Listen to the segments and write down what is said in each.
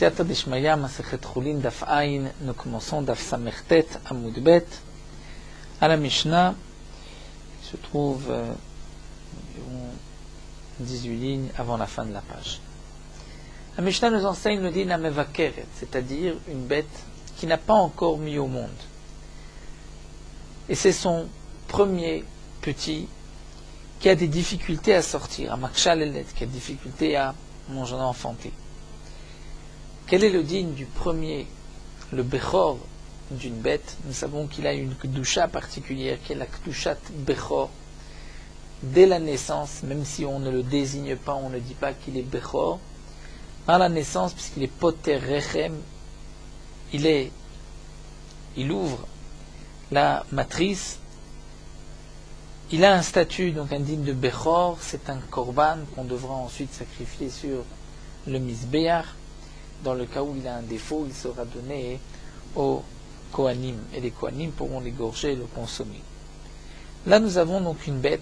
Siyata Dishmaya, Masechet Chulin, Daf Ayin, nous commençons Daf Samechtet, Amud Bet, à la Mishnah, qui se trouve environ 18 lignes avant la fin de la page. La Mishnah nous enseigne le din Amevakeret, c'est-à-dire une bête qui n'a pas encore mis au monde. Et c'est son premier petit qui a des difficultés à sortir, à Makshal Elet, qui a des difficultés à manger enfanter. Quel est le digne du premier, le Bechor d'une bête? Nous savons qu'il a une Kedusha particulière, qui est la Kedushat Bechor. Dès la naissance, même si on ne le désigne pas, on ne dit pas qu'il est Bechor, par la naissance, puisqu'il est Poter Rechem, il ouvre la matrice, il a un statut, donc un digne de Bechor, c'est un Korban qu'on devra ensuite sacrifier sur le Mizbeach. Dans le cas où il a un défaut, il sera donné aux Kohanim, et les Kohanim pourront l'égorger et le consommer. Là, nous avons donc une bête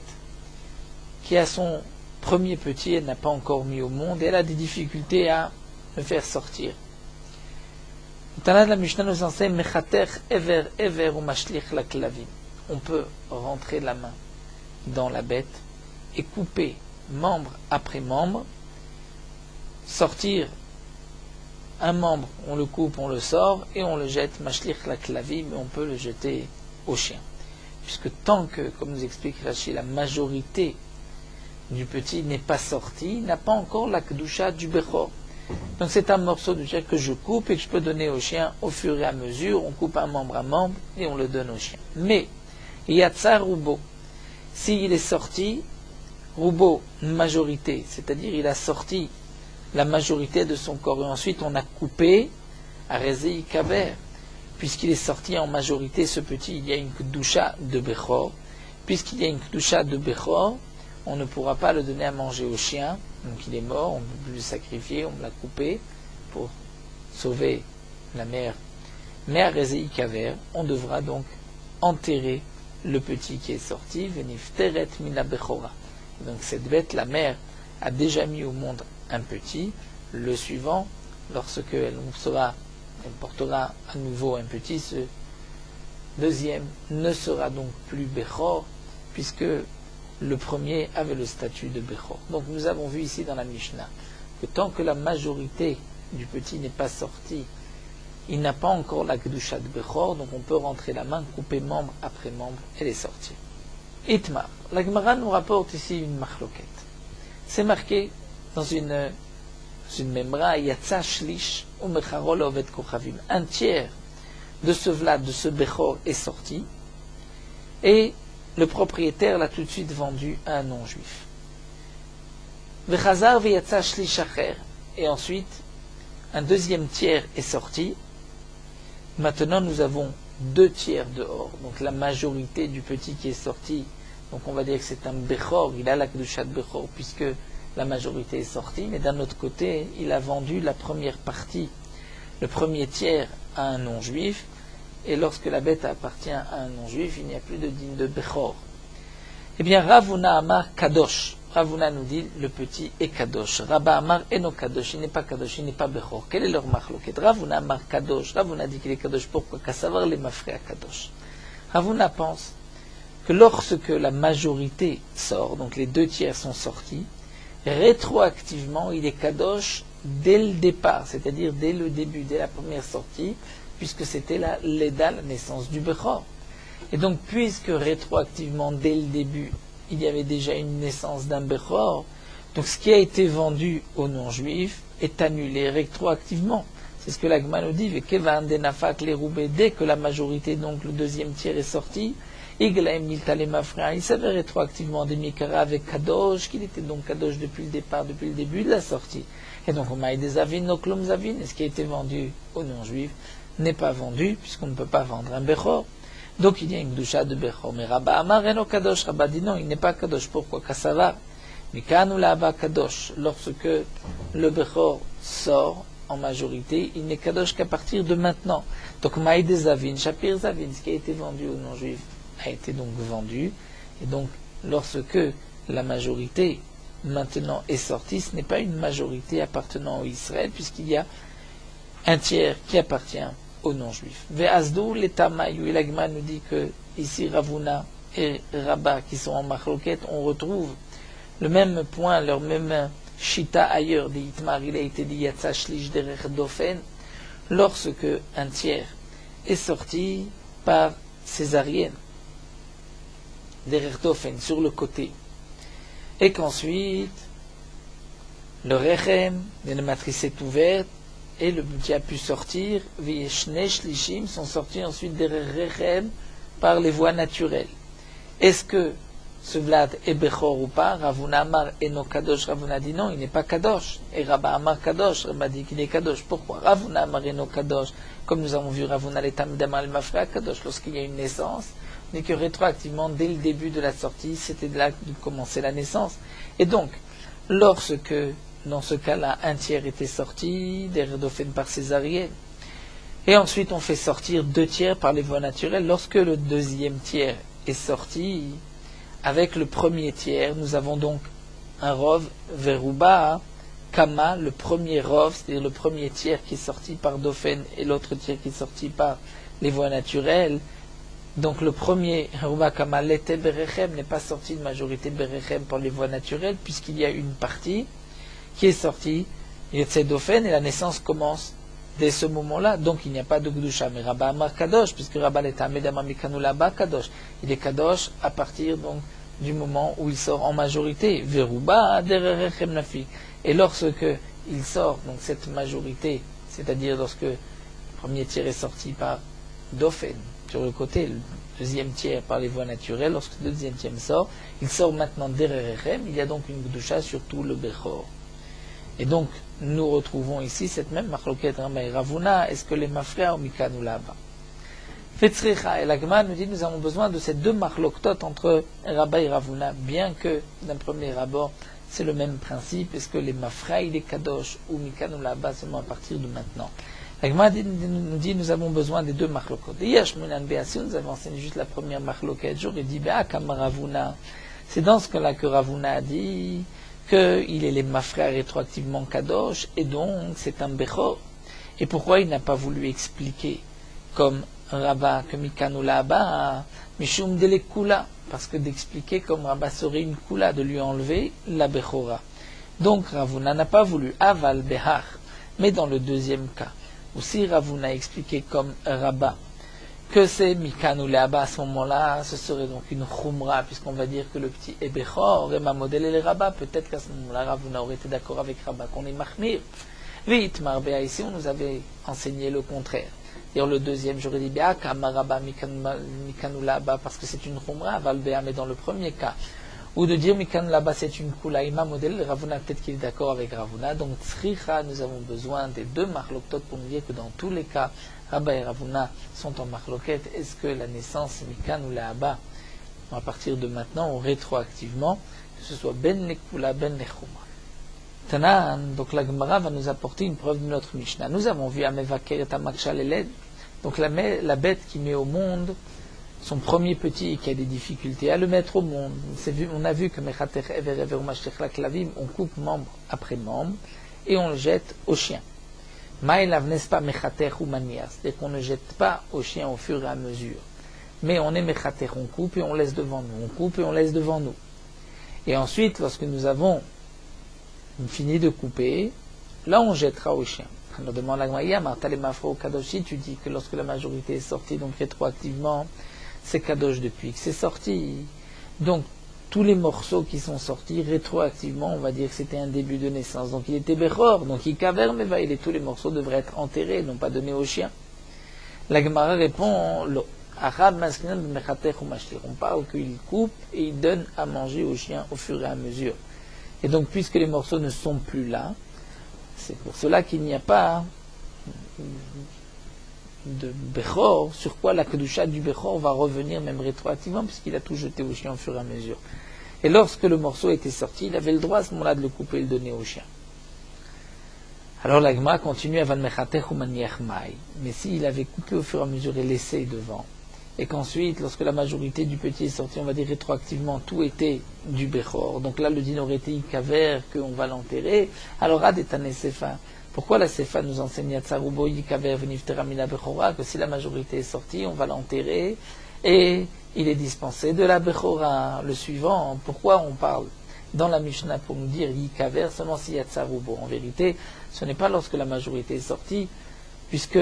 qui a son premier petit, elle n'a pas encore mis au monde, et elle a des difficultés à le faire sortir. Le Tana de la Mishnah nous enseigne Mechater ever ever ou mashlich la klavim. On peut rentrer la main dans la bête et couper membre après membre, sortir un membre, on le coupe, on le sort et on le jette, mashlich la klavim, mais on peut le jeter au chien. Puisque tant que, comme nous explique Rashi, la majorité du petit n'est pas sorti, il n'a pas encore la kedusha du bechor. Donc c'est un morceau de chair que je coupe et que je peux donner au chien au fur et à mesure. On coupe un membre à membre et on le donne au chien. Mais il y a tsar roubo. S'il est sorti, roubo, majorité, c'est-à-dire il a sorti la majorité de son corps et ensuite on a coupé à Rezei Kaber. Puisqu'il est sorti en majorité, ce petit, il y a une kedusha de bechor. Puisqu'il y a une kedusha de bechor, on ne pourra pas le donner à manger au chien, donc il est mort, on ne peut plus le sacrifier, on l'a coupé pour sauver la mère. Mais à Rezei Kaver, on devra donc enterrer le petit qui est sorti, venif teret mina bechora. Donc cette bête, la mère, a déjà mis au monde un petit. Le suivant, lorsque elle portera à nouveau un petit, ce deuxième ne sera donc plus bechor, puisque le premier avait le statut de Bechor. Donc nous avons vu ici dans la Mishnah que tant que la majorité du petit n'est pas sortie, il n'a pas encore la Kedusha de Bechor, donc on peut rentrer la main, couper membre après membre et les sortir. Itmar. La Gemara nous rapporte ici une machloket. C'est marqué dans une memra, Yatsa Shlish ou Mecharol Ovet Kochavim. Un tiers de ce vlad, de ce Bechor est sorti, et le propriétaire l'a tout de suite vendu à un non-juif. Vechazar veyatsa shlish acher. Et ensuite, un deuxième tiers est sorti. Maintenant, nous avons 2 tiers dehors. Donc la majorité du petit qui est sorti. Donc on va dire que c'est un bechor. Il a la kedusha de bechor puisque la majorité est sortie. Mais d'un autre côté, il a vendu la première partie, le premier tiers à un non-juif. Et lorsque la bête appartient à un non-juif, il n'y a plus de digne de Bechor. Eh bien, Ravuna Amar Kadosh. Ravuna nous dit, le petit est Kadosh. Rabba Amar Eno Kadosh, il n'est pas Kadosh, il n'est pas Bechor. Quel est leur machloket? Ravuna Amar Kadosh. Ravuna dit qu'il est Kadosh. Pourquoi? Qu'à savoir les mafré à Kadosh. Ravuna pense que lorsque la majorité sort, donc les 2 tiers sont sortis, rétroactivement, il est Kadosh dès le départ, c'est-à-dire dès le début, dès la première sortie, puisque c'était la Leda, la naissance du Bechor. Et donc, puisque rétroactivement, dès le début, il y avait déjà une naissance d'un Bechor, donc ce qui a été vendu aux non-juifs est annulé rétroactivement. C'est ce que l'Agma nous dit, dès que la majorité, donc le deuxième tiers est sorti, il savait rétroactivement des Mikara avec Kadosh, qu'il était donc Kadosh depuis le départ, depuis le début de la sortie. Et donc, on a des avines, nos klom zavin, et ce qui a été vendu aux non-juifs n'est pas vendu, puisqu'on ne peut pas vendre un Bechor. Donc il y a une Kedusha de Bechor. Mais Rabba Amar Eno Kadosh, Rabba dit non, il n'est pas Kadosh. Pourquoi? Kassava. Mikanu Lava Kadosh. Lorsque le Bechor sort en majorité, il n'est Kadosh qu'à partir de maintenant. Donc Maïde Zavin, Shapir Zavin, ce qui a été vendu aux non-juifs a été donc vendu. Et donc lorsque la majorité maintenant est sortie, ce n'est pas une majorité appartenant à Israël, puisqu'il y a un tiers qui appartient aux non-juifs. Ve'azdou l'etamayu, et l'Agma nous dit que ici Ravuna et Rabba qui sont en machloket, on retrouve le même point, leur même shita ailleurs, dit Itmar, il a été dit Yatsa Shlish derech Dofen, lorsque un tiers est sorti par césarienne, derech Dofen, sur le côté, et qu'ensuite le rechem, la matrice est ouverte, et le petit a pu sortir, Vieshne Shlishim sont sortis ensuite derech rechem par les voies naturelles. Est-ce que ce Vlad est Bechor ou pas? Ravuna Amar Eno Kadosh, Ravuna dit non, il n'est pas Kadosh. Et Rabba Amar Kadosh, Rabba dit qu'il est Kadosh. Pourquoi? Ravuna Amar Eno Kadosh, comme nous avons vu Ravuna l'Etam d'Amar el Mafra Kadosh, lorsqu'il y a une naissance, mais que rétroactivement, dès le début de la sortie, c'était là que commençait la naissance. Et donc, lorsque, dans ce cas-là, un tiers était sorti, des Redofen par césarienne, et ensuite on fait sortir 2 tiers par les voies naturelles, lorsque le deuxième tiers est sorti, avec le premier tiers, nous avons donc un rov veruba kama, le premier rov, c'est-à-dire le premier tiers qui est sorti par Dofen et l'autre tiers qui est sorti par les voies naturelles. Donc le premier veruba kama l'ete berechem n'est pas sorti de majorité berechem par les voies naturelles, puisqu'il y a une partie qui est sortie Yetze Dofen et la naissance commence dès ce moment-là. Donc il n'y a pas de Gdusha. Mais Rabba Amar Kadosh, puisque Rabba est Amed Amar Mikanu Laba Kadosh, il est Kadosh à partir donc du moment où il sort en majorité. Veruba Derechem Nafi. Et lorsque il sort, donc cette majorité, c'est-à-dire lorsque le premier tiers est sorti par Dofen sur le côté, le deuxième tiers par les voies naturelles, lorsque le deuxième tiers sort, il sort maintenant Derechem, il y a donc une Gdusha sur tout le Bechor. Et donc, nous retrouvons ici cette même machloket Rama et Ravuna. Est-ce que les mafria ou Mikanu là-bas? Fetzricha et l'Agma nous dit nous avons besoin de ces 2 machloktot entre Rabba et Ravuna, bien que d'un premier abord c'est le même principe. Est-ce que les mafria il est kadosh ou Mikanu là-bas seulement à partir de maintenant? L'Agma nous dit nous avons besoin des 2 machlokot. Et Yashmunan Beassi, nous avons enseigné juste la première machloket. J'aurais dit Be'akam Ravuna. C'est dans ce cas-là que Ravuna a dit qu'il est les mafra rétroactivement kadosh, et donc c'est un bechor. Et pourquoi il n'a pas voulu expliquer, comme Rabba, que Mikanu Laba, Mishum Dele Kula, parce que d'expliquer comme Rabba serait une Kula, de lui enlever la bechora. Donc Ravuna n'a pas voulu, Aval Behar, mais dans le deuxième cas, ou si Ravuna a expliqué comme Rabba, que c'est Mikanu Leaba à ce moment-là, ce serait donc une Khumra, puisqu'on va dire que le petit est Bechor, et ma modèle est le Rabba. Peut-être qu'à ce moment-là, Ravuna aurait été d'accord avec Rabba qu'on est Mahmir. Vite, Marbea, ici, on nous avait enseigné le contraire. D'ailleurs, le deuxième, j'aurais dit Bea, Kama Rabba Mikanu Leaba, parce que c'est une Khumra, Valbea, mais dans le premier cas, ou de dire Mikanu Leaba, c'est une Kula, et ma modèle, Ravuna, peut-être qu'il est d'accord avec Ravuna. Donc, Tzricha, nous avons besoin des 2 marloktot pour nous dire que dans tous les cas, Rabba et Ravuna sont en machloket. Est-ce que la naissance Mikan ou la Abba, à partir de maintenant, ou rétroactivement, que ce soit Ben Nekula, Ben Nechuma? Tanan, donc la Gemara va nous apporter une preuve de notre Mishnah. Nous avons vu Amevaker et Amakshal Eled, donc la bête qui met au monde son premier petit et qui a des difficultés à le mettre au monde. On a vu que Mechater Ever Ever Umashtek la Klavim, on coupe membre après membre et on le jette au chien. Maïlav n'est pas mechater ou manias, c'est-à-dire qu'on ne jette pas au chien au fur et à mesure. Mais on est mechater, on coupe et on laisse devant nous, on coupe et on laisse devant nous. Et ensuite, lorsque nous avons fini de couper, là on jettera au chien. On demande à la Martha les Mafro Kadoshi, tu dis que lorsque la majorité est sortie, donc rétroactivement, c'est Kadosh depuis que c'est sorti. Donc, tous les morceaux qui sont sortis, rétroactivement, on va dire que c'était un début de naissance. Donc il était Bechor, donc il kaver mevaïl, et tous les morceaux devraient être enterrés, non pas donnés aux chiens. La Gemara répond, on parle qu'il coupe et il donne à manger aux chiens au fur et à mesure. Et donc puisque les morceaux ne sont plus là, c'est pour cela qu'il n'y a pas de Bechor, sur quoi la Kedusha du Bechor va revenir même rétroactivement, puisqu'il a tout jeté au chien au fur et à mesure. Et lorsque le morceau était sorti, il avait le droit à ce moment-là de le couper et le donner au chien. Alors la Gemara continue avant Mechatech ou Maniach Mai. Mais s'il avait coupé au fur et à mesure et laissé devant, et qu'ensuite, lorsque la majorité du petit est sorti, on va dire rétroactivement, tout était du Bechor, donc là le din aurait été Ikaver, qu'on va l'enterrer, alors Ad est un Sefa. Pourquoi la Sefa nous enseigne Yatsarubo Yikaver Veniftera Mina Bechora, que si la majorité est sortie, on va l'enterrer et il est dispensé de la Bechora. Le suivant, pourquoi on parle dans la Mishnah pour nous dire Yikaver seulement si Yatsarubo? En vérité, ce n'est pas lorsque la majorité est sortie, puisque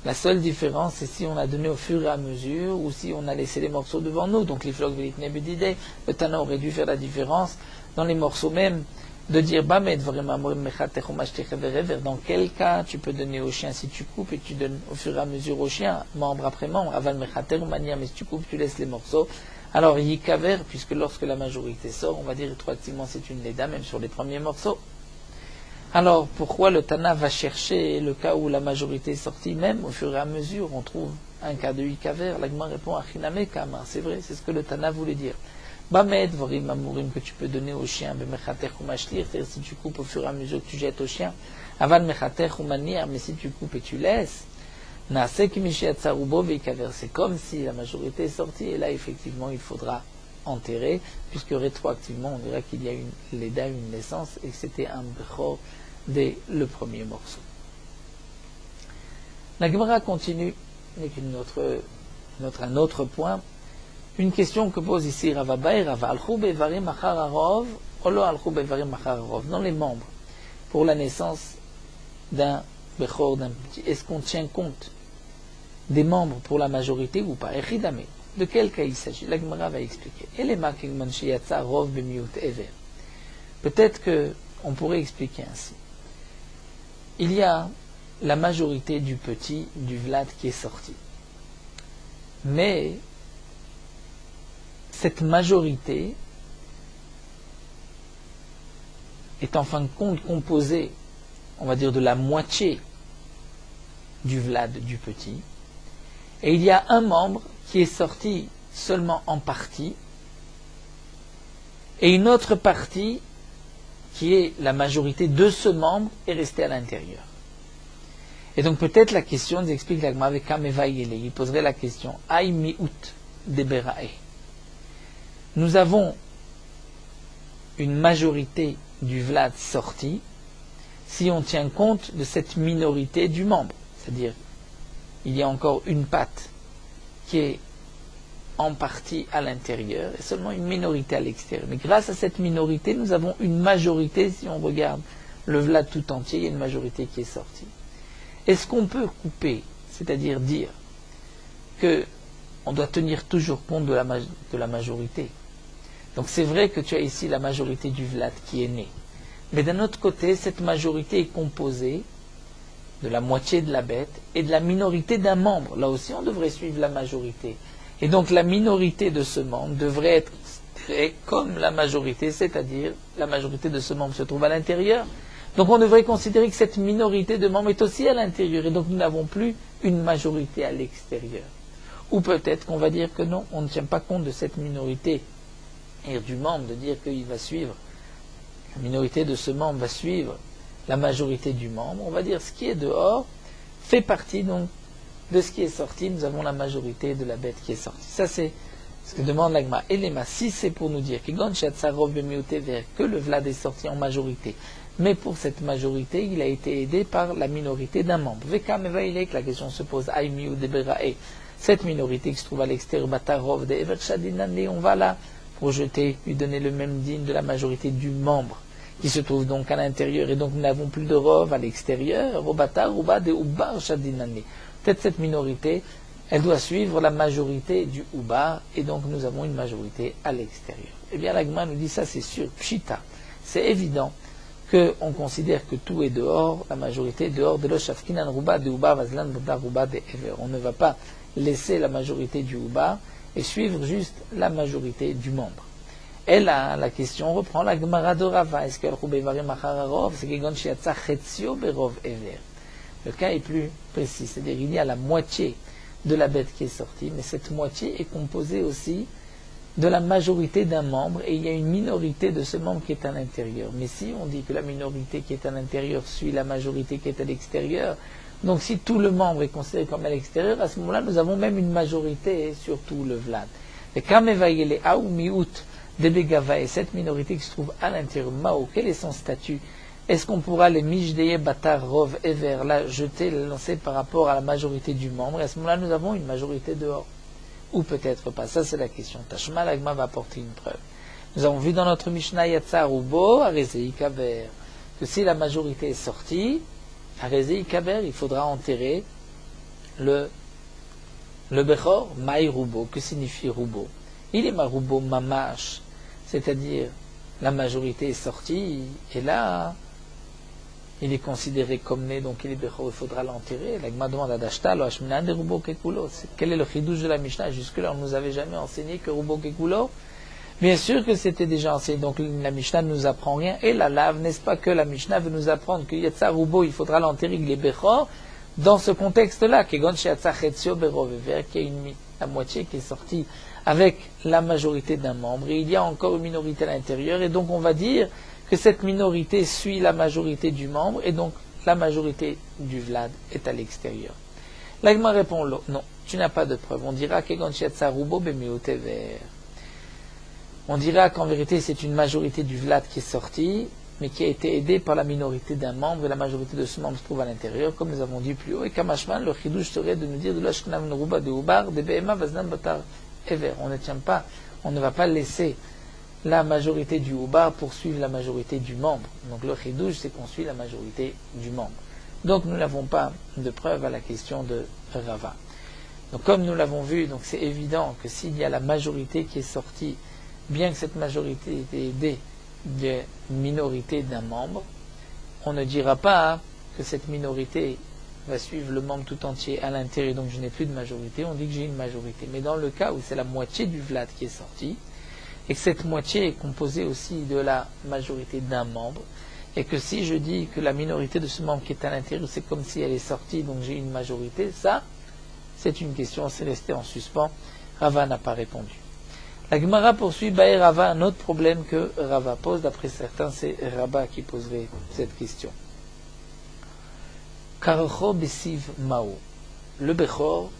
la seule différence, c'est si on a donné au fur et à mesure ou si on a laissé les morceaux devant nous. Donc l'Iflok Velitne Bedide, le Tana aurait dû faire la différence dans les morceaux même, de dire Bamed vraiment dans quel cas tu peux donner au chien si tu coupes et tu donnes au fur et à mesure au chien, membre après membre, aval mechater ou manière, mais si tu coupes, tu laisses les morceaux. Alors Yikaver, puisque lorsque la majorité sort, on va dire rétroactivement c'est une Leda, même sur les premiers morceaux. Alors, pourquoi le Tana va chercher le cas où la majorité est sortie, même au fur et à mesure, on trouve un cas de Yikaver? L'Agma répond à Chiname Kama, c'est vrai, c'est ce que le Tana voulait dire. Bamed, Vorim Amourim, que tu peux donner au chien, Bemechater ou Mashlir, c'est-à-dire si tu coupes au fur et à mesure que tu jettes au chien, Avan Mechater ou Manier, mais si tu coupes et tu laisses, Naasek Mishiat Sarubo Veikaver, c'est comme si la majorité est sortie, et là, effectivement, il faudra enterrer, puisque rétroactivement, on dirait qu'il y a une Leda, une naissance, et que c'était un Bechor dès le premier morceau. La Gemara continue avec un autre point, une question que pose ici Rav Abaye, Rav Alchou Bevarim Achar Harov, Olo Alchou Bevarim Achar Harov, dans les membres, pour la naissance d'un Bechor, d'un petit, est-ce qu'on tient compte des membres pour la majorité ou pas? Echidame. De quel cas il s'agit? La Gemara va expliquer. Peut-être qu'on pourrait expliquer ainsi. Il y a la majorité du petit, du Vlad qui est sorti. Mais cette majorité est en fin de compte composée, on va dire, de la moitié du Vlad du petit. Et il y a un membre qui est sorti seulement en partie, et une autre partie, qui est la majorité de ce membre, est restée à l'intérieur. Et donc peut-être la question, nous explique l'Agma avec Kamevayele, il poserait la question, Aï mi'ut de Berae. Nous avons une majorité du Vlad sorti, si on tient compte de cette minorité du membre, c'est-à-dire il y a encore une patte qui est en partie à l'intérieur et seulement une minorité à l'extérieur. Mais grâce à cette minorité, nous avons une majorité, si on regarde le Vlad tout entier, il y a une majorité qui est sortie. Est-ce qu'on peut couper, c'est-à-dire dire que on doit tenir toujours compte de la majorité? Donc c'est vrai que tu as ici la majorité du Vlad qui est née. Mais d'un autre côté, cette majorité est composée de la moitié de la bête et de la minorité d'un membre. Là aussi, on devrait suivre la majorité. Et donc la minorité de ce membre devrait être considérée comme la majorité, c'est-à-dire la majorité de ce membre se trouve à l'intérieur. Donc on devrait considérer que cette minorité de membres est aussi à l'intérieur. Et donc nous n'avons plus une majorité à l'extérieur. Ou peut-être qu'on va dire que non, on ne tient pas compte de cette minorité et du membre, de dire qu'il va suivre, la minorité de ce membre va suivre la majorité du membre. On va dire ce qui est dehors fait partie donc de ce qui est sorti. Nous avons la majorité de la bête qui est sortie. Ça c'est ce que demande l'Agma. Elema, si c'est pour nous dire que le Vlad est sorti en majorité, mais pour cette majorité, il a été aidé par la minorité d'un membre. La question se pose, cette minorité qui se trouve à l'extérieur, on va là projeter, lui donner le même digne de la majorité du membre qui se trouve donc à l'intérieur, et donc nous n'avons plus de rov à l'extérieur. Peut-être cette minorité, elle doit suivre la majorité du Ubar, et donc nous avons une majorité à l'extérieur. Eh bien, l'Agma nous dit ça, c'est sûr, Pshita. C'est évident qu'on considère que tout est dehors, la majorité est dehors de l'Oshafkinan Ruba de Ubar, Vazlan Ruba de Ever. On ne va pas laisser la majorité du Ubar et suivre juste la majorité du membre. Et là, la question reprend la Gemara de Rava. Est-ce que le cas est plus précis, c'est-à-dire il y a la moitié de la bête qui est sortie, mais cette moitié est composée aussi de la majorité d'un membre, et il y a une minorité de ce membre qui est à l'intérieur. Mais si on dit que la minorité qui est à l'intérieur suit la majorité qui est à l'extérieur, donc si tout le membre est considéré comme à l'extérieur, à ce moment-là, nous avons même une majorité sur tout le Vlad. Et Kamevayele Aou Miut de Begava, et cette minorité qui se trouve à l'intérieur, Mao, quel est son statut? est-ce qu'on pourra les Mishdeye Batar Rov Ever, là, jeter, les lancer par rapport à la majorité du membre? Et à ce moment-là, nous avons une majorité dehors. Ou peut-être pas. Ça, c'est la question. Tashma, l'Agma va apporter une preuve. Nous avons vu dans notre Mishnah Yatzar Ubo, Arezei Kaber, que si la majorité est sortie, Arezei Kaber, il faudra enterrer le Bechor, Maï Rubo. Que signifie Rubo? Il est Marubo Mamash, c'est-à-dire la majorité est sortie, et là, il est considéré comme né, donc il est Bechor, il faudra l'enterrer. L'Agma demande à Dashtal, Hashminan de Rubo Kekulo. Quel est le chidouche de la Mishnah? Jusque-là, on ne nous avait jamais enseigné que Rubo Kekulo. Bien sûr que c'était déjà enseigné, donc la Mishnah ne nous apprend rien. Et la lave, n'est-ce pas que la Mishnah veut nous apprendre que Yatzar Rubo, il faudra l'enterrer, il est Bechor, dans ce contexte-là, Kegon Sheyatzar Chetzio Berovever, qui est la moitié qui est sortie avec la majorité d'un membre, et il y a encore une minorité à l'intérieur, et donc on va dire que cette minorité suit la majorité du membre, et donc la majorité du Vlad est à l'extérieur. L'Agma répond non, tu n'as pas de preuve. On dira Kegon Sheyatzar Rubo Bemeotever. On dira qu'en vérité c'est une majorité du Vlad qui est sortie, mais qui a été aidée par la minorité d'un membre, et la majorité de ce membre se trouve à l'intérieur, comme nous avons dit plus haut. Et Kamashman, le chidouche serait de nous dire de l'Ashknam Ruba de Ubar, de Behema Vaznan Batar Ever. On ne tient pas, on ne va pas laisser la majorité du Ubar poursuivre la majorité du membre. Donc le chidouche, c'est qu'on suit la majorité du membre. Donc nous n'avons pas de preuve à la question de Rava. Donc comme nous l'avons vu, donc c'est évident que s'il y a la majorité qui est sortie, bien que cette majorité ait été aidée de minorité d'un membre, on ne dira pas que cette minorité va suivre le membre tout entier à l'intérieur, donc je n'ai plus de majorité, on dit que j'ai une majorité. Mais dans le cas où c'est la moitié du Vlad qui est sorti, et que cette moitié est composée aussi de la majorité d'un membre, et que si je dis que la minorité de ce membre qui est à l'intérieur, c'est comme si elle est sortie, donc j'ai une majorité, ça, c'est une question, c'est resté en suspens. Rava n'a pas répondu. La Gemara poursuit, Baé Rava, un autre problème que Rava pose, d'après certains, c'est Rabba qui poserait cette question. Karocho Besiv Mao, le Bechor,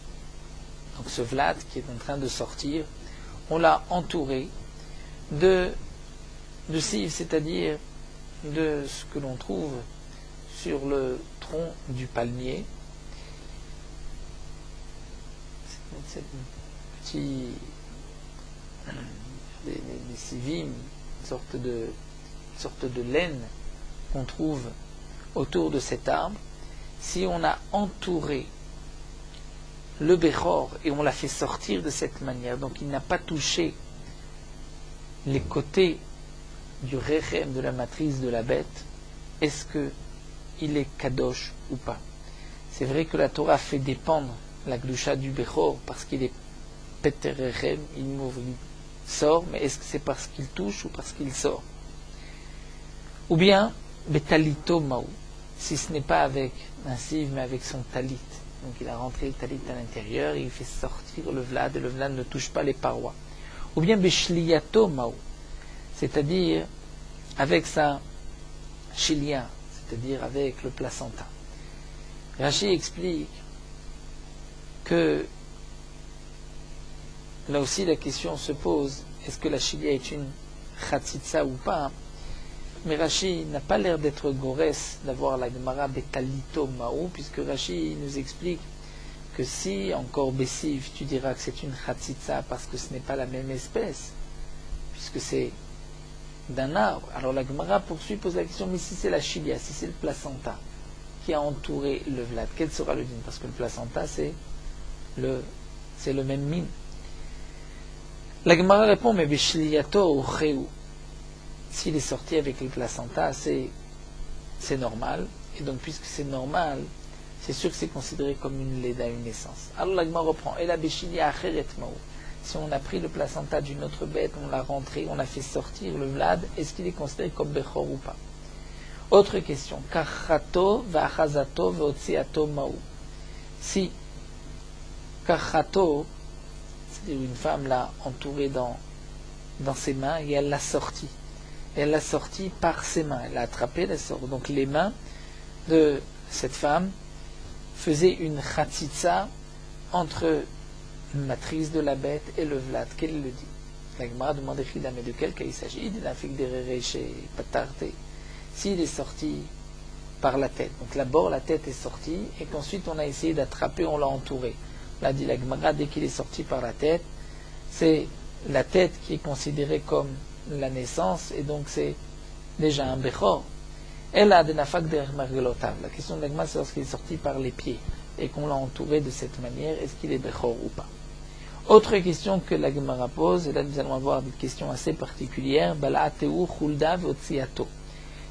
donc ce Vlad qui est en train de sortir, on l'a entouré de Siv, c'est-à-dire de ce que l'on trouve sur le tronc du palmier. C'est petit. Des sivim, une sorte de laine qu'on trouve autour de cet arbre. Si on a entouré le Bechor et on l'a fait sortir de cette manière, donc il n'a pas touché les côtés du rechem, de la matrice de la bête, est-ce qu'il est kadosh ou pas? C'est vrai que la Torah fait dépendre la gdusha du Bechor parce qu'il est Peter rechem, il m'ouvre, il sort, mais est-ce que c'est parce qu'il touche ou parce qu'il sort? Ou bien, betalito maou, si ce n'est pas avec un sieve, mais avec son talit. Donc il a rentré le talit à l'intérieur, et il fait sortir le vlad, et le vlad ne touche pas les parois. Ou bien beshliyato maou, c'est-à-dire avec sa chilia, c'est-à-dire avec le placenta. Rashi explique que là aussi la question se pose, est-ce que la chilia est une chatzitza ou pas? Mais Rashi n'a pas l'air d'être gorès d'avoir la Gemara betalito maou, puisque Rashi nous explique que si encore bessiv, tu diras que c'est une chatzitza parce que ce n'est pas la même espèce, puisque c'est d'un arbre. Alors la Gemara pose la question, mais si c'est la chilia, si c'est le placenta qui a entouré le vlad, quel sera le din? Parce que le placenta c'est le même mine. La Gemara répond, mais bishliyato ou cheu, s'il est sorti avec le placenta, c'est normal, et donc puisque c'est normal, c'est sûr que c'est considéré comme une leda, une naissance. Alors la Gemara reprend, et la bishliya acheret maou, si on a pris le placenta d'une autre bête, on l'a rentré, on a fait sortir le vlad, est-ce qu'il est considéré comme bechor ou pas? Autre question, kachato va'achazato ve'otziato maou, si kachato, c'est-à-dire une femme l'a entouré dans ses mains et elle l'a sorti. Elle l'a sorti par ses mains. Elle l'a attrapé, elle sort. Donc les mains de cette femme faisaient une chatzitza entre une matrice de la bête et le vlad. Qu'elle le dit? La Gemara demande mais de quel cas il s'agit? Il a fait des chez Patarte. s'il est sorti par la tête. Donc d'abord la tête est sortie et qu'ensuite on a essayé d'attraper, on l'a entouré. Là dit la Gemara, dès qu'il est sorti par la tête, c'est la tête qui est considérée comme la naissance et donc c'est déjà un Bechor. Elle a des nafak derrière margelotav. La question de la Gemara, c'est lorsqu'il est sorti par les pieds et qu'on l'a entouré de cette manière, est-ce qu'il est Bechor ou pas? Autre question que la Gemara pose, et là nous allons avoir des questions assez particulières, Bala'ateu chulda ve'otziato.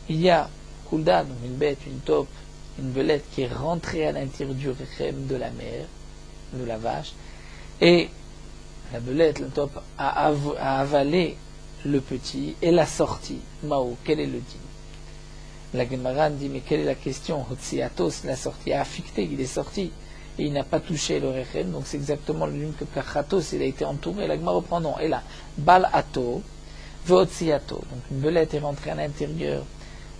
Il y a chulda, donc une bête, une taupe, une belette qui est rentrée à l'intérieur du rechem de la mère, de la vache, et la belette, la taupe, a avalé le petit et l'a sorti. Mao, quel est le din? La Gemara dit, mais quelle est la question? Hotziatos, la sortie a affecté, il est sorti. Et il n'a pas touché le rechem, donc c'est exactement le même que Kachatos, il a été entouré. La Gemara reprend, non, et là, Bal Ato, Veotziato, donc une belette est rentrée à l'intérieur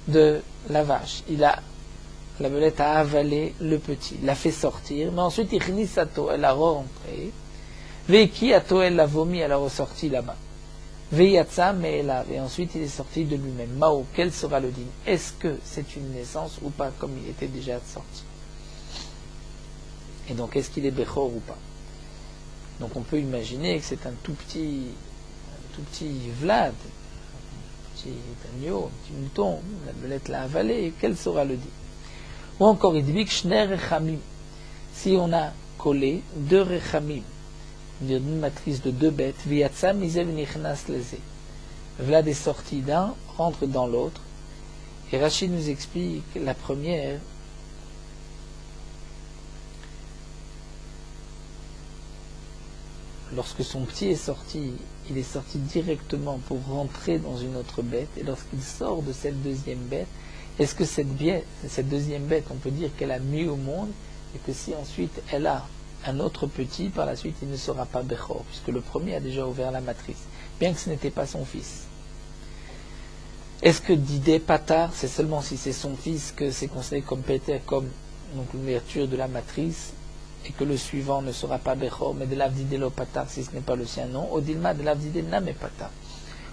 de la vache. La belette a avalé le petit, l'a fait sortir, mais ensuite Irnisato, elle a rentré. Veikiato, elle l'a vomi, elle a ressorti là-bas. Veyatsa, mais elle a, et ensuite il est sorti de lui-même. Mao, quel sera le din? Est-ce que c'est une naissance ou pas, comme il était déjà sorti? Et donc, est-ce qu'il est Bechor ou pas? Donc, on peut imaginer que c'est un tout petit Vlad, un petit agneau, un petit mouton, la belette l'a avalé, quel sera le dit? Ou encore, il dit que Shner Rechamim, si on a collé deux Rechamim, une matrice de deux bêtes, Viyatsa Mizev Nichnas Leze. Vlad est sorti d'un, rentre dans l'autre. Et Rachid nous explique la première. Lorsque son petit est sorti, il est sorti directement pour rentrer dans une autre bête. Et lorsqu'il sort de cette deuxième bête, est-ce que cette deuxième bête, on peut dire qu'elle a mis au monde, et que si ensuite elle a un autre petit, par la suite il ne sera pas Bechor, puisque le premier a déjà ouvert la matrice, bien que ce n'était pas son fils. Est-ce que d'idée Patar, c'est seulement si c'est son fils que c'est considéré comme Péter, comme l'ouverture de la matrice, et que le suivant ne sera pas Bechor, mais de l'Avdidé lo Patar si ce n'est pas le sien, non. Odilma de l'Avdidé Namé Patar.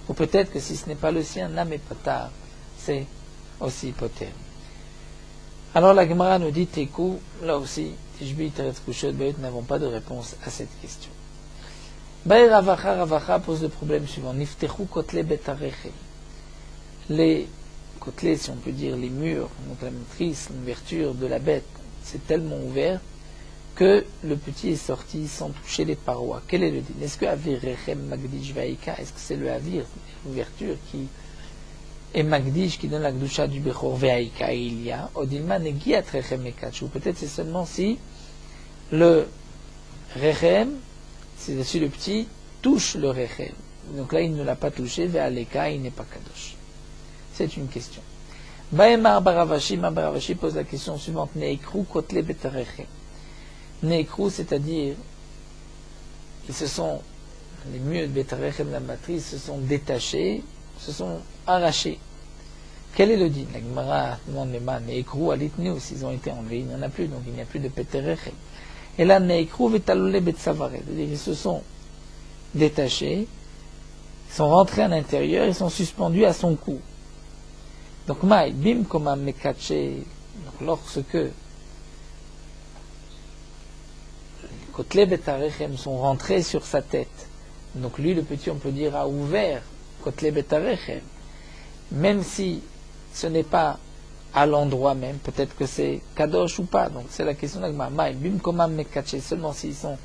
Ou peut-être que si ce n'est pas le sien, Namé Patar, c'est aussi Poter. Alors la Gemara nous dit Tekou, là aussi, Tishbi Teretz Kushot Beut n'avons pas de réponse à cette question. Baï Ravacha pose le problème suivant. Niftechu Kotle Betarechem. Les côtelets, si on peut dire, les murs, donc la matrice, l'ouverture de la bête, c'est tellement ouvert que le petit est sorti sans toucher les parois. Quel est le din? Est-ce que Avir Rechem Magdish Vaïka, est-ce que c'est le Avir, l'ouverture qui est Magdish, qui donne la Gdusha du Bechor Vaïka, et il y a Odilma Negiat Rechem Ekach, ou peut-être c'est seulement si le Rechem, c'est-à-dire le petit, touche le Rechem. Donc là, il ne l'a pas touché, Ve'aleka, il n'est pas Kadosh. C'est une question. Baemar Baravashi pose la question suivante. Neikru kotle betarechem. Neikru, c'est-à-dire, les murs de betarechem, la matrice, se sont détachés, se sont arrachés. Quel est le din? La Gemara demande les mains. Neikru alitneus, ils ont été enlevés, il n'y en a plus, donc il n'y a plus de betarechem. Et là, Neikru vetalole betsavare, c'est-à-dire ils se sont détachés, ils sont rentrés à l'intérieur, ils sont suspendus à son cou. Donc, Maï, bim, comme un mekaché, lorsque les kotelé betarechem sont rentrés sur sa tête, donc lui, le petit, on peut dire, a ouvert kotelé betarechem, même si ce n'est pas à l'endroit même, peut-être que c'est kadosh ou pas, donc c'est la question de la Maï, bim, comme un mekaché, seulement s'ils sont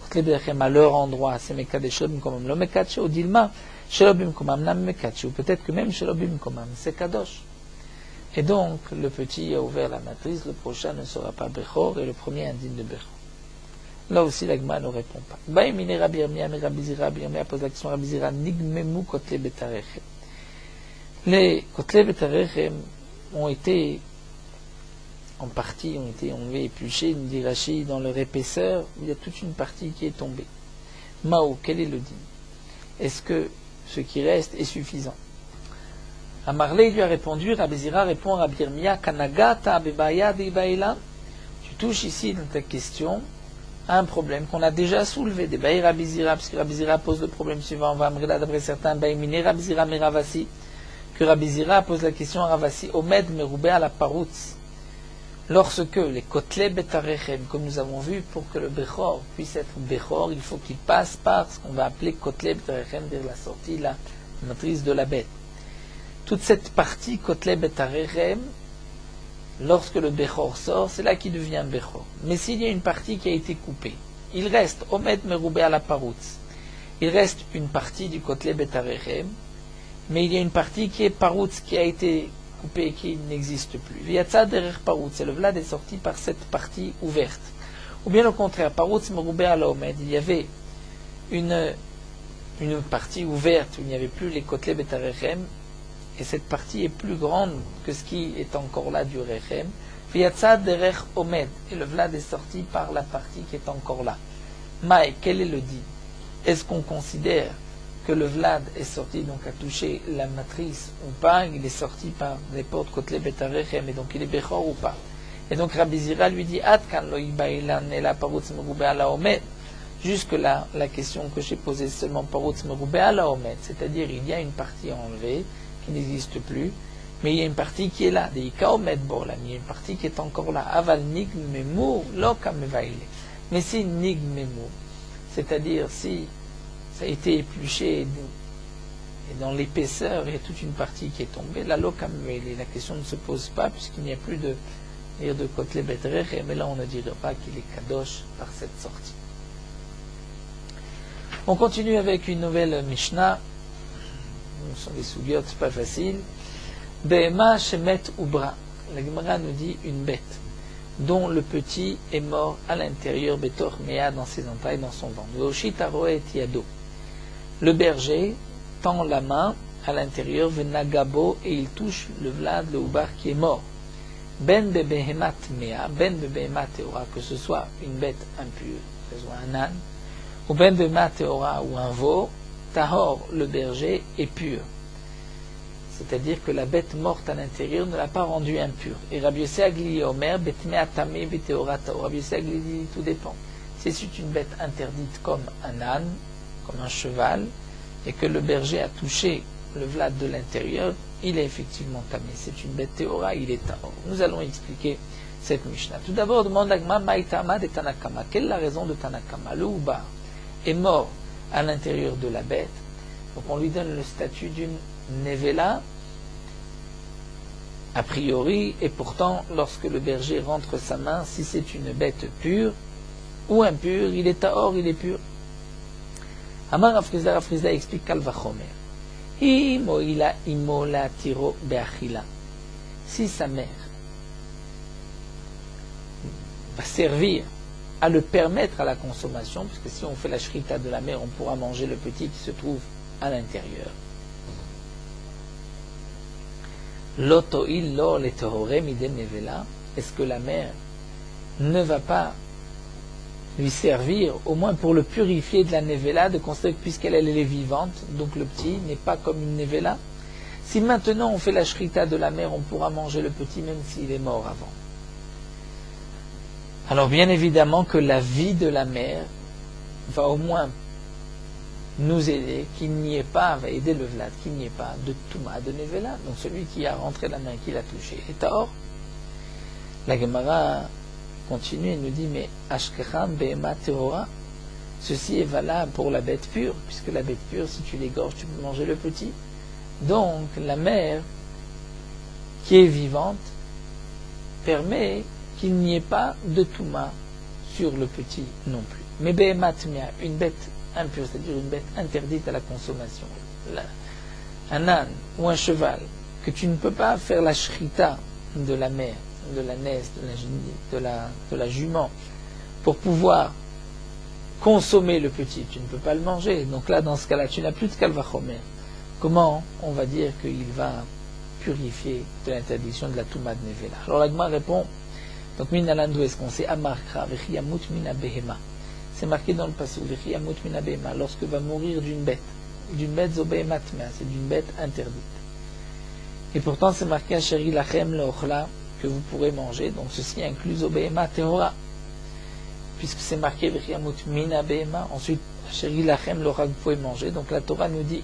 kotelé betarechem à leur endroit, c'est mekadesh, bim, comme un lo mekaché, ou dilma, Shelobim Komam Nam Mekachi, ou peut-être que même Shelobim Komam, c'est Kadosh. Et donc, le petit a ouvert la matrice, le prochain ne sera pas Bechor, et le premier indigne de Bechor. Là aussi, l'Agma ne répond pas. Baïmine Rabbi Yirmiyah, mais Rabbi Zira pose la question, Rabbi Zira, Nigmemu Kotle Betarechem. Les Kotle Betarechem ont été, en partie, ont été enlevés, épluchés, nous dit Rachid, dans leur épaisseur, il y a toute une partie qui est tombée. Mao, quel est le din? Est-ce que ce qui reste est suffisant? Amarlé lui a répondu, Rabbi Zira répond à Rabbi Yirmiyah, Kanagata bebaya deibaïla. Tu touches ici dans ta question à un problème qu'on a déjà soulevé. Des baï Rabbi Zira, parce que Rabbi Zira pose le problème suivant, on va amener là d'après certains, baï miné Rabbi Zira meravasi. que Rabbi Zira pose la question à Ravasi, Omed meroubé à la parutz. Lorsque les kotlei betarechem, comme nous avons vu, pour que le bechor puisse être bechor, il faut qu'il passe par ce qu'on va appeler kotlei betarechem, c'est-à-dire la sortie, la matrice de la bête. Toute cette partie kotlei betarechem, lorsque le bechor sort, c'est là qu'il devient bechor. Mais s'il y a une partie qui a été coupée, il reste omed meroubé à la parutz. Il reste une partie du kotlei betarechem, mais il y a une partie qui est parutz, qui a été coupé, qui n'existe plus. Viatza derrière parutz, et le vlad est sorti par cette partie ouverte. Ou bien au contraire, parutz meroubé à la omed, il y avait une partie ouverte où il n'y avait plus les kotlei betarechem, et cette partie est plus grande que ce qui est encore là du rechem. Viatza derrière omed, et le vlad est sorti par la partie qui est encore là. Maï, quel est le dit? Est-ce qu'on considère que le vlad est sorti, donc a touché la matrice ou pas? Il est sorti par les portes kotlei betarechem, et donc il est bechor ou pas? Et donc Rabbi Zira lui dit Atkan lo ibailan la parutz meroubé à la omed. Jusque là, la question que j'ai posée seulement parutz meroubé à la omed, c'est-à-dire il y a une partie enlevée qui n'existe plus, mais il y a une partie qui est là, des ika omed bolam, il y a une partie qui est encore là. Aval nig memur lo kamevaile. Mais si nig memur, c'est-à-dire si ça a été épluché et dans l'épaisseur, il y a toute une partie qui est tombée, la lokamveli, la question ne se pose pas puisqu'il n'y a plus de kotlei betarechem, mais là on ne dirait pas qu'il est kadosh par cette sortie. On continue avec une nouvelle Mishnah. Ce sont des sougiotes pas faciles. Behema shemet ubra. La Gemara nous dit une bête dont le petit est mort à l'intérieur, betor mea, dans ses entrailles, dans son ventre. Veoshita roet yado. Le berger tend la main à l'intérieur, venagabo, et il touche le vlad, le oubar qui est mort. Ben bebehemat mea, ben bebehemat teora, que ce soit une bête impure, que ce soit un âne, ou ben bebehemat teora, ou un veau, tahor, le berger, est pur. C'est-à-dire que la bête morte à l'intérieur ne l'a pas rendu impure. Et Rabbi Yossé Aglili Omer, betmea tamé beteora tahor. Rabbi Yossé Aglili dit tout dépend. Si c'est une bête interdite comme un âne, comme un cheval, et que le berger a touché le vlad de l'intérieur, il est effectivement tamé. C'est une bête théora, il est tahor. Nous allons expliquer cette Mishnah. Tout d'abord, demande l'agma maïtama de Tanakama. Quelle est la raison de Tanakama? Le oubar est mort à l'intérieur de la bête, donc on lui donne le statut d'une nevela, a priori, et pourtant, lorsque le berger rentre sa main, si c'est une bête pure ou impure, il est tahor, il est pur. Amar Rav Frizda explique Kalvachomer. Imoila imola tiro beachila. Si sa mère va servir à le permettre à la consommation, puisque si on fait la shrita de la mère, on pourra manger le petit qui se trouve à l'intérieur. Lotoil lo le tohore mide nevela. Est-ce que la mère ne va pas lui servir, au moins pour le purifier de la nevela, de constater que puisqu'elle est vivante, donc le petit n'est pas comme une nevela? Si maintenant on fait la shrita de la mère, on pourra manger le petit même s'il est mort avant. Alors bien évidemment que la vie de la mère va au moins nous aider, qu'il n'y ait pas, va aider le vlad, qu'il n'y ait pas de touma, de nevela. Donc celui qui a rentré la main, qui l'a touché, est tahor. La Gemara continue et nous dit, mais ashkecham behema tehora, ceci est valable pour la bête pure, puisque la bête pure, si tu l'égorges, tu peux manger le petit. Donc la mère qui est vivante permet qu'il n'y ait pas de touma sur le petit non plus. Mais behema tmia, une bête impure, c'est-à-dire une bête interdite à la consommation, un âne ou un cheval, que tu ne peux pas faire la shrita de la mère, de la naisse, de la jument, pour pouvoir consommer le petit, tu ne peux pas le manger. Donc là, dans ce cas-là, tu n'as plus de kalvachomer. Comment on va dire qu'il va purifier de l'interdiction de la touma de nevela? Alors l'agma répond, donc minalan d'où est-ce qu'on sait? Amarkra vechiyamut mina behema. C'est marqué dans le passage, vechiyamut mina behema, lorsque va mourir d'une bête zobehema tmea, c'est d'une bête interdite. Et pourtant c'est marqué asheri lachem leochla, que vous pourrez manger, donc ceci inclut zobehema tehora, puisque c'est marqué vechiyamut mina behema, ensuite asheri lachem leochla, que vous pouvez manger. Donc la Torah nous dit,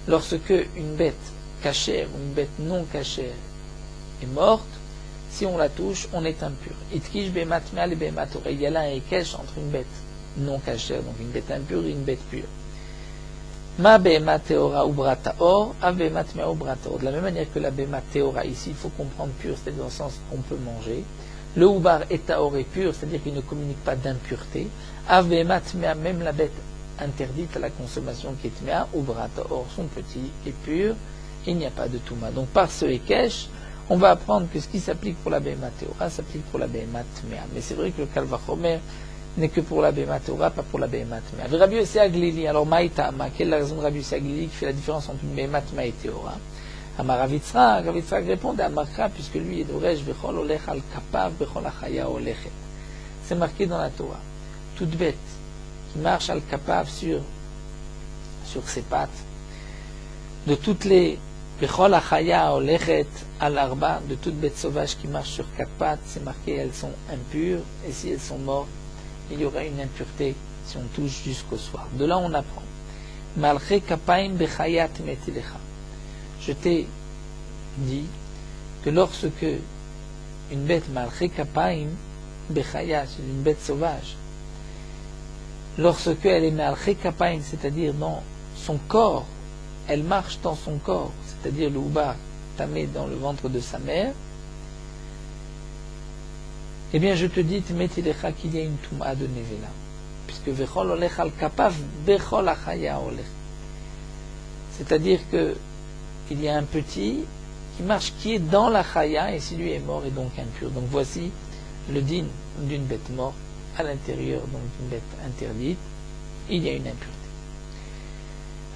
lorsque une bête cachère, une bête non cachère est morte, si on la touche, on est impur. Itkish behemat mea le behemat ora. Il y a là un ékesh entre une bête non cachère, donc une bête impure et une bête pure. Ma behemat teora ubra taor, av behemat mea ubra taor. De la même manière que la behemat teora, ici, il faut comprendre pure, c'est-à-dire dans le sens qu'on peut manger. Le ubar et taor est pur, c'est-à-dire qu'il ne communique pas d'impureté. Av behemat mea, même la bête interdite à la consommation qui est mea, ubra taor, son petit est pur, il n'y a pas de touma. Donc par ce ékesh, on va apprendre que ce qui s'applique pour la behemat teora s'applique pour la behemat mea. Mais c'est vrai que le kal vachomer n'est que pour la behemat teora, pas pour la behemat mea. Rabbi Yossi Aglili, alors maïtama, quelle est la raison de Rabbi Yossi Aglili qui fait la différence entre une behemat mea et teora? Amar Rav Yitzchak répond à Amarkra, puisque lui est d'Oresh, Bechol olech al kapav, Bechol achaya olechet. C'est marqué dans la Torah. Toute bête qui marche al kapav sur ses pattes, de toutes les Bechol achaya olechet al arba, de toutes bêtes sauvages qui marchent sur quatre pattes, c'est marqué elles sont impures, et si elles sont mortes, il y aura une impureté si on touche jusqu'au soir. De là on apprend. Malche kapaim bechayat metilecha. Je t'ai dit que lorsque une bête malche kapaim bechayat, c'est une bête sauvage, lorsque elle est malche kapaim, c'est-à-dire dans son corps, elle marche dans son corps, c'est-à-dire le oubar tamé dans le ventre de sa mère, eh bien je te dis, metilecha, qu'il y a une touma de nevela, puisque vechol olech al kapav bechol achaya olech, c'est-à-dire que il y a un petit qui marche, qui est dans la chaya, et si lui est mort, est donc impur. Donc voici le din d'une bête morte à l'intérieur, donc d'une bête interdite, il y a une impureté.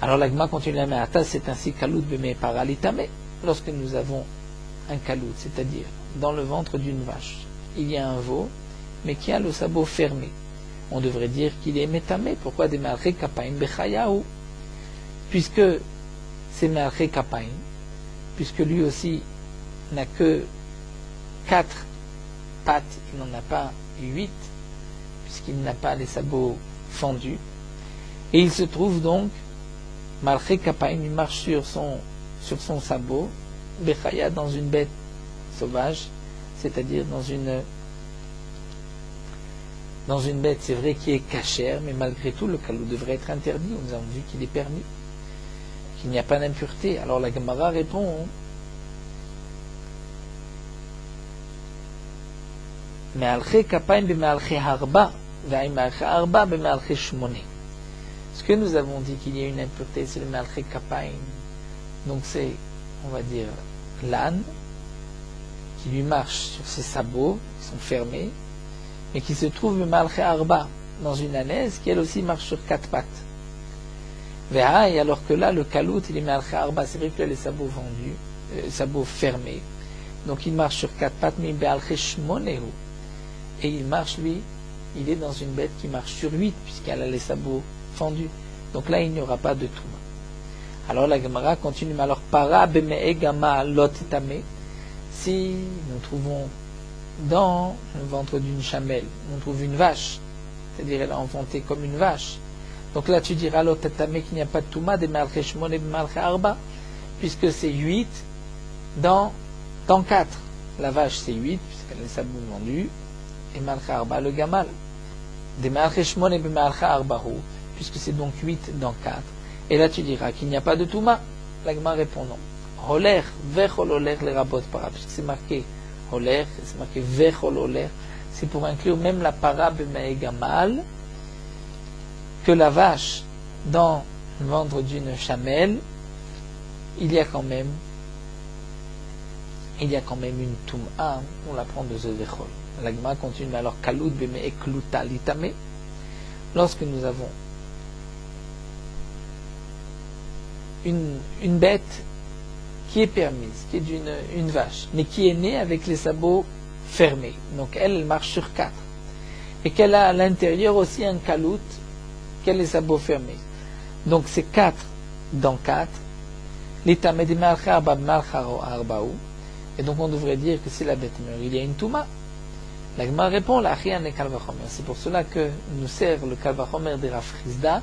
Alors l'agma continue la me'ata, c'est ainsi kalout beme paralitame. Lorsque nous avons un kalout, c'est-à-dire dans le ventre d'une vache, il y a un veau, mais qui a le sabot fermé. On devrait dire qu'il est métamé. Pourquoi des malché kapaim bechayahu? Puisque c'est malché kapaim, puisque lui aussi n'a que 4 pattes, il n'en a pas 8, puisqu'il n'a pas les sabots fendus. Et il se trouve donc, malché kapaim, il marche sur son sabot, bechaya, dans une bête sauvage, c'est-à-dire dans une bête, c'est vrai, qui est cachère, mais malgré tout, le kalou devrait être interdit. Nous avons vu qu'il est permis, qu'il n'y a pas d'impureté. Alors la Gemara répond, ce que nous avons dit qu'il y a une impureté, c'est le malché kapaim. Donc c'est, on va dire, l'âne qui lui marche sur ses sabots, qui sont fermés, mais qui se trouve le malché arba dans une ânaise qui elle aussi marche sur 4 pattes. Et alors que là, le kalout, il est malché arba, c'est vrai que là, les sabots vendus, sabots fermés, donc il marche sur 4 pattes, mais malché shmonehu. Et il marche, lui, il est dans une bête qui marche sur 8, puisqu'elle a les sabots fendus. Donc là, il n'y aura pas de touma. Alors la Gemara continue, alors para beme'e gama lot tame. Si nous trouvons dans le ventre d'une chamelle, on trouve une vache, c'est-à-dire elle a enfanté comme une vache. Donc là, tu diras lot tame qu'il n'y a pas de touma, de malché shmone et de malché arba, puisque c'est 8 dans 4. La vache, c'est 8, puisqu'elle a les sabots vendus. Et malcha arba le gamal. Des malcha shmon et malcha arbahu, puisque c'est donc 8 dans 4. Et là tu diras qu'il n'y a pas de touma. L'agma répond non. Holer, vechol oler les rabot para, puisque c'est marqué holer, c'est marqué vechol oler, c'est pour inclure même la para b'mei gamal, que la vache dans le ventre d'une chamelle, il y a quand même une touma, on l'apprend de ce vechol. L'agma continue, alors kalout beme ekluta litame. Lorsque nous avons une bête qui est permise, qui est une vache, mais qui est née avec les sabots fermés, donc elle marche sur 4, et qu'elle a à l'intérieur aussi un kalout, qu'elle a les sabots fermés. Donc c'est 4 dans 4, litame de malcha arba malcha arbaou, et donc on devrait dire que si la bête meurt, il y a une touma. La Gemara répond, c'est pour cela que nous sert le Kal Vachomer de Rav Chizda,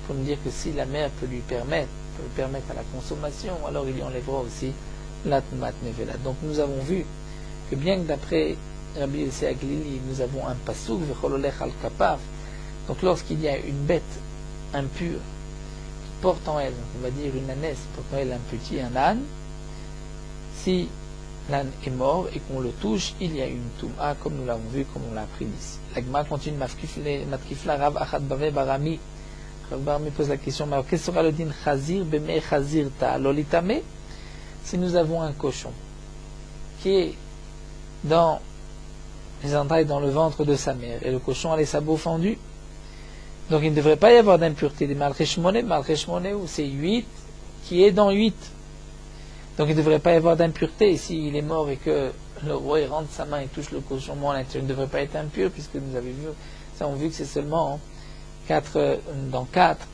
pour nous dire que si la mère peut lui permettre, permettre à la consommation, alors il y enlèvera aussi la Tmat Nevela. Donc nous avons vu que bien que d'après Rabbi Yossé Aglili, nous avons un pasouk, Vechololech al Kapav, donc lorsqu'il y a une bête impure qui porte en elle, on va dire une ânesse, porte en elle un petit, un âne, si l'âne est mort et qu'on le touche, il y a une Touma, comme nous l'avons vu, comme on l'a appris ici. L'Agma continue, Matkifla Rav Achad Bave Barami. Rav Barami pose la question, mais qu'est-ce sera le din Chazir, Beme Chazir Ta Lolitame? Si nous avons un cochon qui est dans les entrailles, dans le ventre de sa mère, et le cochon a les sabots fendus, donc il ne devrait pas y avoir d'impureté des Malcheshmoné où c'est 8 qui est dans 8. Donc il ne devrait pas y avoir d'impureté. S'il est mort et que le roi rentre sa main et touche le cochon mort à l'intérieur, il ne devrait pas être impur, puisque nous avons vu, ça on a vu que c'est seulement 4 dans 4,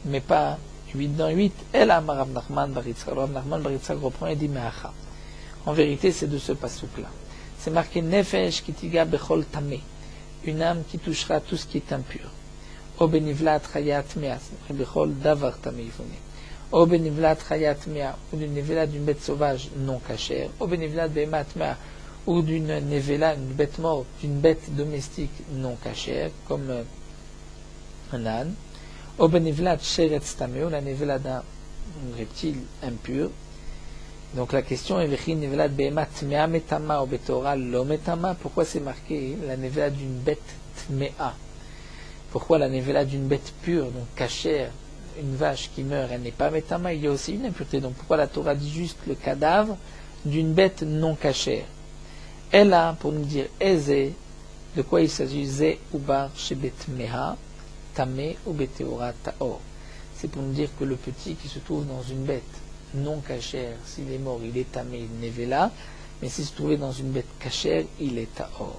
mais pas 8 dans 8. Et là, Rav Nachman bar Yitzchak reprend et dit Me'acha. En vérité, c'est de ce pasouk-là. C'est marqué Nefesh kitiga bechol tameh, une âme qui touchera tout ce qui est impur. O benivlat chayat mea, bechol davar tameh yifone. O benivlat chayat mea, ou d'une nevela d'une bête sauvage non cachère. O benivlat behemat mea, ou d'une nevela, une bête morte, d'une bête domestique non cachère, comme un âne. O benivlat sheretz tameh, ou la nevela d'un reptile impur. Donc la question est pourquoi c'est marqué la nevela d'une bête tmea? Pourquoi la nevela d'une bête pure, donc cachère, une vache qui meurt, elle n'est pas metama? Il y a aussi une impureté. Donc pourquoi la Torah dit juste le cadavre d'une bête non cachère? Elle a pour nous dire Eze, de quoi il s'agit? Ze ubar shebet meha tame ou beteora taor. C'est pour nous dire que le petit qui se trouve dans une bête non cachère, s'il est mort, il est tamé nevela, mais s'il se trouvait dans une bête cachère, il est taor.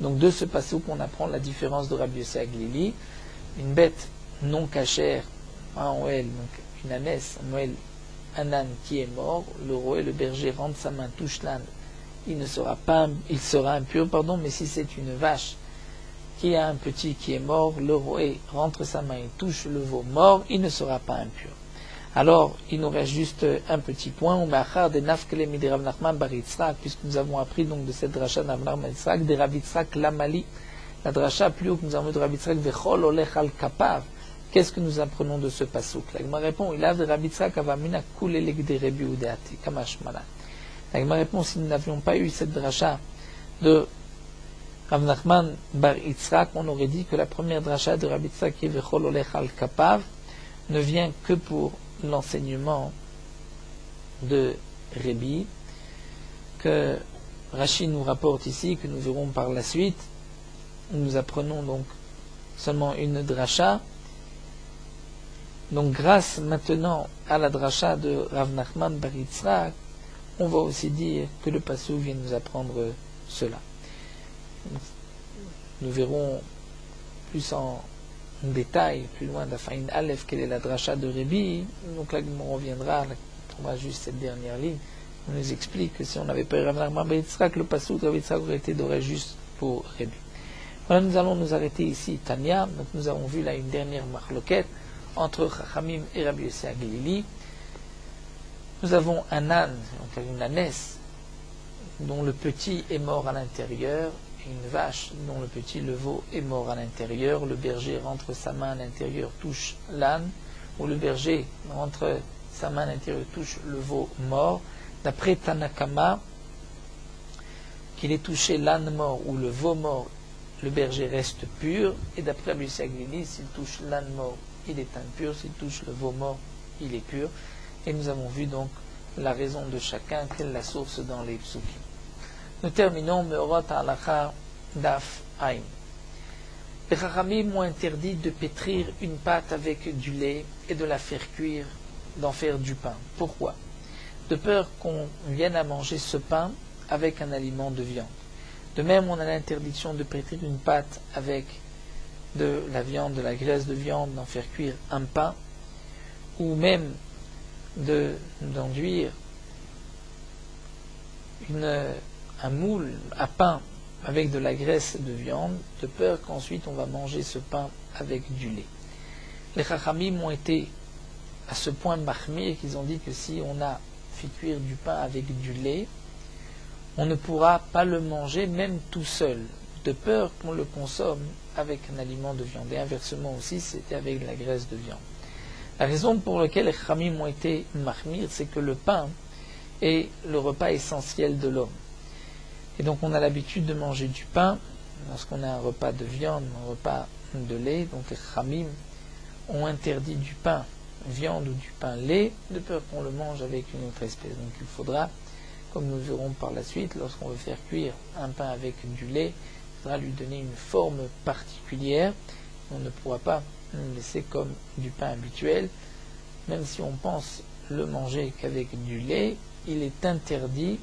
Donc de ce passage qu'on apprend la différence de Rabbi Yossé Aglili, une bête non cachère, un Oel, donc une ânesse, un âne qui est mort, le roi, le berger rentre sa main, touche l'âne, il sera impur, mais si c'est une vache qui a un petit qui est mort, le roi rentre sa main et touche le veau mort, il ne sera pas impur. Alors, il nous reste juste un petit point, puisque nous avons appris donc de cette dracha de Rav Nachman bar Yitzchak, de Rav Yitzchak Lamali, la dracha plus haut que nous avons de Rav Yitzchak, Vechol olech al kapav. Qu'est-ce que nous apprenons de ce pasouk? L'Agma répond, il a de Rav Yitzchak avamina kulelek de Rebi udeati, kamash malan. L'Agma répond, si nous n'avions pas eu cette dracha de Rav Nachman bar Yitzchak, on aurait dit que la première dracha de Rav Yitzchak, qui est Vechol olech al kapav, ne vient que pour l'enseignement de Rebi, que Rashi nous rapporte ici, que nous verrons par la suite. Nous apprenons donc seulement une dracha. Donc grâce maintenant à la dracha de Rav Nachman bar Yitzchak, on va aussi dire que le passou vient nous apprendre cela. Nous verrons plus en détail, plus loin d'Afaïn Aleph, quelle est la dracha de Rebi. Donc là, on reviendra, on trouvera juste cette dernière ligne. On nous explique que si on n'avait pas eu Rav Nachman bar Yitzchak, le passou de Rav Yitzchak aurait été doré juste pour Rebi. Voilà, nous allons nous arrêter ici, Tania. Donc nous avons vu là une dernière marloquette entre Chachamim et Rabbi Yossé Aglili. Nous avons un âne, donc une ânesse, dont le petit est mort à l'intérieur, et une vache dont le petit, le veau, est mort à l'intérieur. Le berger rentre sa main à l'intérieur, touche l'âne, ou le berger rentre sa main à l'intérieur, touche le veau mort. D'après Tanakama, qu'il ait touché l'âne mort ou le veau mort, le berger reste pur. Et d'après Rabbi Yossé Aglili, s'il touche l'âne mort, il est impur. S'il touche le veau mort, il est pur. Et nous avons vu donc la raison de chacun, quelle est la source dans les psukim. Nous terminons Meorot Halacha Daf Ain. Les Chachamim m'ont interdit de pétrir une pâte avec du lait et de la faire cuire, d'en faire du pain. Pourquoi? De peur qu'on vienne à manger ce pain avec un aliment de viande. De même, on a l'interdiction de pétrir une pâte avec de la viande, de la graisse de viande, d'en faire cuire un pain, ou même d'enduire un moule à pain avec de la graisse de viande, de peur qu'ensuite on va manger ce pain avec du lait. Les Chachamim ont été à ce point mahmir qu'ils ont dit que si on a fait cuire du pain avec du lait, on ne pourra pas le manger même tout seul, de peur qu'on le consomme avec un aliment de viande. Et inversement aussi, c'était avec la graisse de viande. La raison pour laquelle les Khamim ont été mahmir, c'est que le pain est le repas essentiel de l'homme. Et donc on a l'habitude de manger du pain lorsqu'on a un repas de viande, un repas de lait. Donc les Khamim ont interdit du pain viande ou du pain lait, de peur qu'on le mange avec une autre espèce. Donc il faudra, comme nous verrons par la suite, lorsqu'on veut faire cuire un pain avec du lait, il faudra lui donner une forme particulière. On ne pourra pas le laisser comme du pain habituel. Même si on pense le manger qu'avec du lait, il est interdit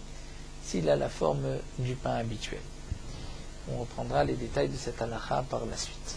s'il a la forme du pain habituel. On reprendra les détails de cette halakha par la suite.